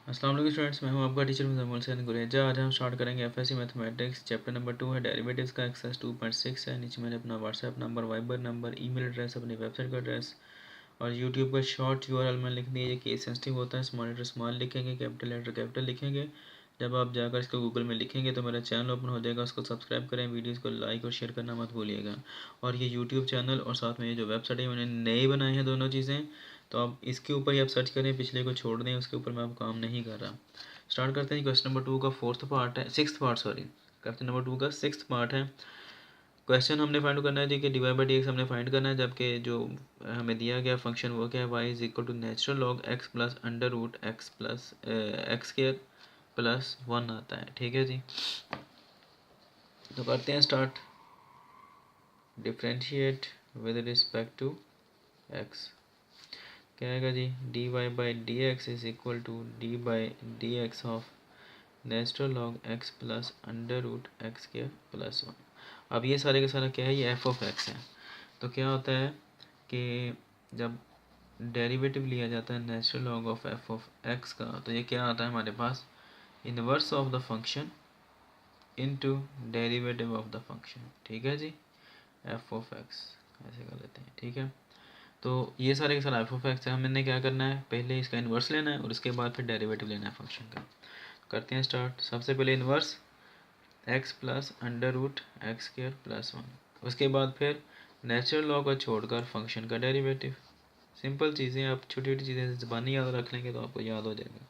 अस्सलाम वालेकुम स्टूडेंट्स, मैं हूं आपका टीचर मुजम्मिल हुसैन गुरेजा। आज हम स्टार्ट करेंगे एफएससी मैथमेटिक्स चैप्टर नंबर 2 है, डेरिवेटिव्स का एक्सरसाइज 2.6 है। नीचे मैंने अपना WhatsApp number, Viber number, email address, अपनी वेबसाइट का एड्रेस और यूट्यूब का शॉर्ट यूआरएल में लिख दिया। ये केस सेंसिटिव होता है, स्मॉल लेटर स्मॉल लिखेंगे, कैपिटल लेटर कैपिटल लिखेंगे। जब आप जाकर इसको गूगल में लिखेंगे तो मेरा चैनल ओपन हो जाएगा, उसको सब्सक्राइब करें, वीडियोज़ को लाइक और शेयर करना मत भूलिएगा। और ये यूट्यूब चैनल और साथ में ये जो वेबसाइट है मैंने नए बनाए हैं दोनों चीज़ें, तो आप इसके ऊपर ही आप सर्च करें, पिछले को छोड़ दें, उसके ऊपर मैं अब काम नहीं कर रहा। स्टार्ट करते हैं। क्वेश्चन नंबर 2 का फोर्थ पार्ट है, sixth part sorry, question number 2 का सिक्स्थ पार्ट है। क्वेश्चन हमने फाइंड करना है कि डिवाइड बाई डी एक्स हमने फाइंड करना है, जबकि जो हमें दिया गया फंक्शन वो क्या है, Y is equal to natural log X plus under root X plus X square plus 1 आता है। ठीक है जी, तो करते हैं start. Differentiate with respect to X क्या आएगा जी, D Y by D X is equal to D by D x of natural log X plus under root x square plus 1। अब ये सारे का सारा क्या है, ये एफ ऑफ एक्स है। तो क्या होता है कि जब डेरिवेटिव लिया जाता है natural log of F of X का, तो ये क्या आता है हमारे पास, inverse of the function into derivative of the function. ठीक है जी, एफ ऑफ एक्स ऐसे कर लेते हैं। ठीक है, तो ये सारे के सारे एफ ऑफ एक्स है, हमने क्या करना है, पहले इसका इन्वर्स लेना है और उसके बाद फिर डेरिवेटिव लेना है फंक्शन का। करते हैं स्टार्ट। सबसे पहले inverse x plus under root x square plus 1, उसके बाद फिर नेचुरल लॉ को छोड़कर फंक्शन का डेरिवेटिव। सिंपल चीज़ें, आप छोटी छोटी चीज़ें ज़बानी याद रख लेंगे तो आपको याद हो जाएगा।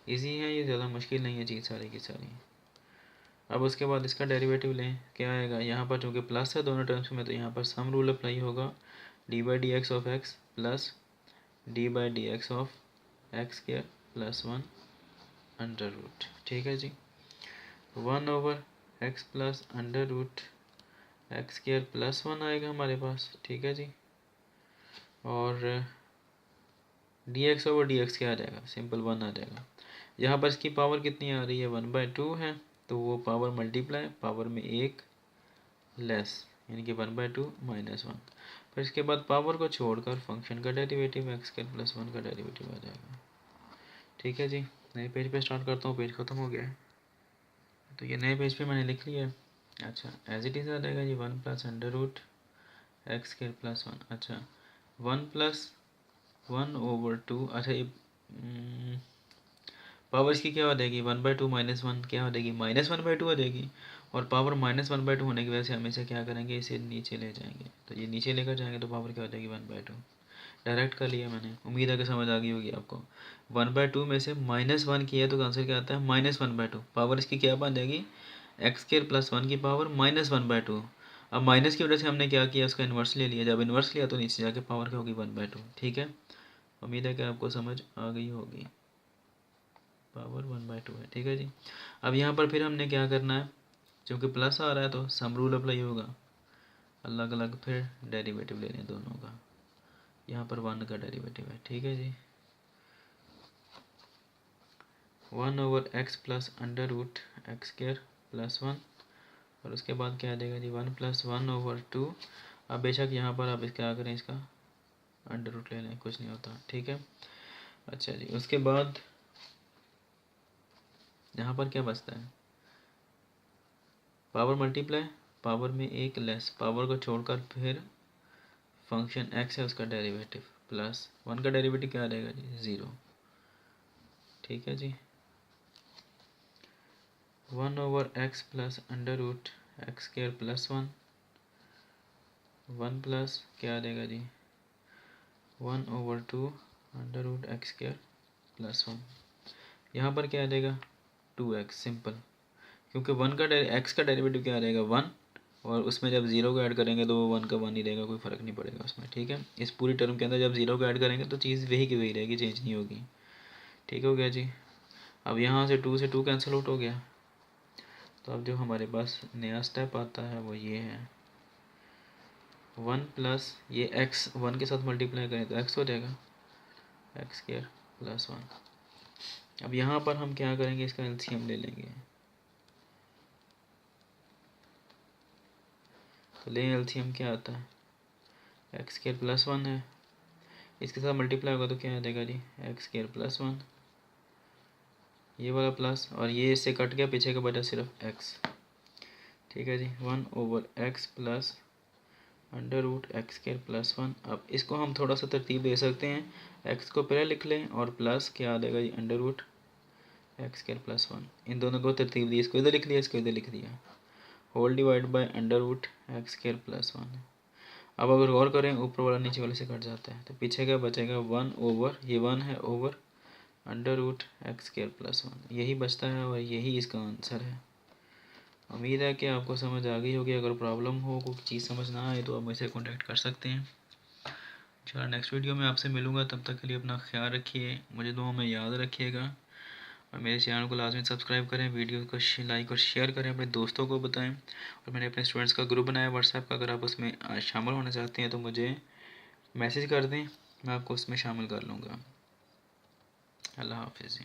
इजी है ये, ज़्यादा मुश्किल नहीं है चीज़ सारी की सारी। अब उसके बाद इसका डेरिवेटिव लें, क्या आएगा, यहाँ पर चूँकि प्लस है दोनों टर्म्स में, तो यहाँ पर सम रूल अप्लाई होगा, d by D x of x plus d by D x of x square plus 1 under root. ठीक है जी, 1 over x plus under root x square plus 1 आएगा हमारे पास। ठीक है जी, और d x over d x क्या आ जाएगा, सिंपल 1 आ जाएगा। यहाँ पर इसकी पावर कितनी आ रही है, 1/2 है, तो वो पावर मल्टीप्लाई पावर में एक लेस, यानी कि 1/2 माइनस 1। फिर इसके बाद पावर को छोड़कर फंक्शन का डेरिवेटिव एक्स स्क्वायर प्लस 1 का डेरिवेटिव आ जाएगा। ठीक है जी, नए पेज पे स्टार्ट करता हूँ, पेज ख़त्म हो गया है, तो ये नए पेज पे मैंने लिख लिया है। अच्छा, एज इट इज़ आ जाएगा जी, 1 plus under root x square plus 1। अच्छा, 1 प्लस 1 ओवर 2। अच्छा, ये पावर इसकी क्या हो जाएगी, 1/2 माइनस 1 क्या हो जाएगी, -1/2 हो जाएगी। और पावर -1/2 होने की वजह से हमेशा क्या करेंगे, इसे नीचे ले जाएंगे, तो ये नीचे लेकर जाएंगे तो पावर क्या हो जाएगी, 1/2। डायरेक्ट कर लिया मैंने, उम्मीद है कि समझ आ गई होगी आपको। 1/2 में से -1 किया तो आंसर क्या आता है, -1/2। पावर इसकी क्या बन जाएगी, एक्स स्क्वायर प्लस 1 की पावर -1/2। अब माइनस की वजह से हमने क्या किया, उसका इन्वर्स ले लिया, जब इन्वर्स लिया तो नीचे जाके पावर क्या होगी, 1/2। ठीक है, उम्मीद है कि आपको समझ आ गई होगी, पावर 1/2 है। ठीक है जी, अब यहाँ पर फिर हमने क्या करना है, क्योंकि प्लस आ रहा है तो सम रूल अप्लाई होगा, अलग अलग फिर डेरिवेटिव लेने दोनों का। यहाँ पर 1 का डेरिवेटिव है। ठीक है जी, 1 over x plus under root x square plus 1, और उसके बाद क्या आ जाएगा जी, 1 प्लस 1 ओवर 2। अब बेशक यहाँ पर आप क्या करें, इसका अंडर रूट ले लें, कुछ नहीं होता। ठीक है, अच्छा जी, उसके बाद यहाँ पर क्या बचता है, पावर मल्टीप्लाई पावर में एक लेस, पावर को छोड़कर फिर फंक्शन एक्स है उसका डेरिवेटिव प्लस 1 का डेरिवेटिव क्या आ जाएगा जी, 0। ठीक है जी, 1 over x plus under root x square plus 1, 1 plus क्या आ जाएगा जी, 1 over 2 under root x square plus 1। यहाँ पर क्या आ जाएगा, 2x सिंपल, क्योंकि 1 का एक्स का डेरिवेटिव क्या आ जाएगा, 1, और उसमें जब 0 को ऐड करेंगे तो वो 1 का 1 ही रहेगा, कोई फ़र्क नहीं पड़ेगा उसमें। ठीक है, इस पूरी टर्म के अंदर जब 0 को ऐड करेंगे तो चीज़ वही की वही रहेगी, चेंज नहीं होगी। ठीक हो गया जी, अब यहाँ से 2 से 2 कैंसिल आउट हो गया, तो अब जो हमारे पास नया स्टेप आता है वो ये है, 1 प्लस ये x 1 के साथ मल्टीप्लाई करें तो x हो जाएगा, एक्स स्क्वायर प्लस 1। अब यहाँ पर हम क्या करेंगे, इसका एलसीएम ले लेंगे, तो ले एलसीएम क्या आता है, एक्स स्क्वायर प्लस 1 है, इसके साथ मल्टीप्लाई होगा तो क्या आ जाएगा जी, एक्स स्क्वायर प्लस 1 ये वाला प्लस, और ये इससे कट गया, पीछे का बचा सिर्फ x। ठीक है जी, 1/x plus under root x square plus 1। अब इसको हम थोड़ा सा तरतीब दे सकते हैं, x को पहले लिख लें और प्लस क्या आ जाएगा जी, under root x square plus 1। इन दोनों को तरतीब दी, इसको इधर लिख दिया, इसको इधर लिख दिया, whole divide by under root x square plus 1। अब अगर गौर करें, ऊपर वाला नीचे वाले से कट जाता है, तो पीछे क्या बचेगा, 1/, ये 1 है, over under root x square plus 1, यही बचता है और यही इसका आंसर है। उम्मीद है कि आपको समझ आ गई होगी। अगर प्रॉब्लम हो, कोई चीज़ समझ ना आए, तो आप मुझसे कॉन्टैक्ट कर सकते हैं। चलो नेक्स्ट वीडियो में आपसे मिलूँगा, तब तक के लिए अपना ख्याल रखिए, मुझे दुआ में याद रखिएगा, और मेरे चैनल को लाजमी सब्सक्राइब करें, वीडियो को लाइक और शेयर करें, अपने दोस्तों को बताएं, और मैंने अपने स्टूडेंट्स का ग्रुप बनाया व्हाट्सएप का, अगर आप उसमें शामिल होना चाहते हैं तो मुझे मैसेज कर दें, मैं आपको उसमें शामिल कर लूँगा। अल्लाह हाफिज़।